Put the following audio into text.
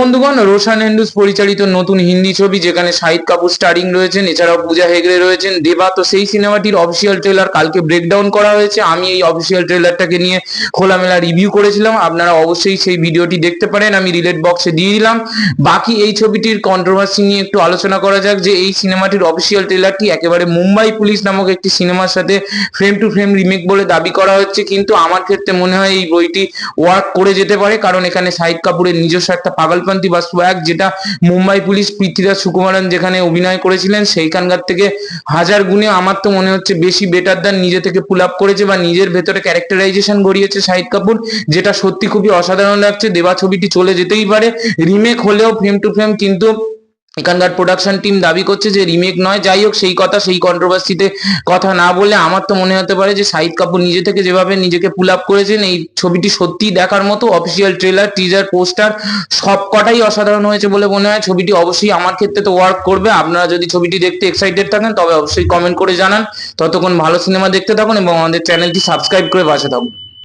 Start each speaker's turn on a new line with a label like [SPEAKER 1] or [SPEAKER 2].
[SPEAKER 1] বন্ধুগণ, রোশান এন্ড্রুজ পরিচালিত নতুন হিন্দি ছবি যেখানে শাহিদ কাপুর স্টারিং রয়েছেন, এছাড়াও পূজা হেগড়ে রয়েছেন, দেবা। তো সেই সিনেমাটির অফিসিয়াল ট্রেলার কালকে ব্রেকডাউন করা হয়েছে। আমি এই অফিসিয়াল ট্রেলারটাকে নিয়ে খোলামেলা রিভিউ করেছিলাম, আপনারা অবশ্যই সেই ভিডিওটি দেখতে পারেন, আমি রিলেট বক্সে দিয়ে দিলাম। বাকি এই ছবিটির কন্ট্রোভার্সি নিয়ে একটু আলোচনা করা যাক যে এই সিনেমাটির অফিসিয়াল ট্রেলারটি একেবারে মুম্বাই পুলিশ নামক একটি সিনেমার সাথে ফ্রেম টু ফ্রেম রিমেক বলে দাবি করা হচ্ছে, কিন্তু আমার ক্ষেত্রে মনে হয় এই বইটি ওয়ার্ক করে যেতে পারে, কারণ এখানে শাহিদ কাপুরের নিজস্ব একটা পাগলপন্থী বা সোয়াগ, যেটা মুম্বাই পুলিশ পৃথ্বীরাজ সুকুমারন যেখানে অভিনয় করেছিলেন সেইখানকার থেকে হাজার গুণে আমার তো মনে হচ্ছে বেশি বেটার দেন নিজে থেকে পুল আপ করেছে বা নিজের ভেতরে ক্যারেক্টারাইজেশন গড়িয়েছে শাহিদ কাপুর, যেটা সত্যি খুবই অসাধারণ লাগছে। দেবা ছবিটি চলে যেতেই পারে, রিমেক হলেও ফ্রেম টু ফ্রেম, কিন্তু এখানকার প্রোডাকশন টিম দাবি করছে যে রিমেক নয়। যাই হোক, সেই কথা, সেই কন্ট্রোভার্সিতে কথা না বলে আমার তো মনে হতে পারে যে শাহিদ কাপুর নিজে থেকে যেভাবে নিজেকে পুল আপ করেছেন, এই ছবিটি সত্যিই দেখার মতো। অফিসিয়াল ট্রেলার, টিজার, পোস্টার সব কটাই অসাধারণ হয়েছে বলে মনে হয়। ছবিটি অবশ্যই আমার ক্ষেত্রে তো ওয়ার্ক করবে। আপনারা যদি ছবিটি দেখতে এক্সাইটেড থাকেন তবে অবশ্যই কমেন্ট করে জানান। ততক্ষণ ভালো সিনেমা দেখতে থাকুন এবং আমাদের চ্যানেলটি সাবস্ক্রাইব করে পাশে থাকুন।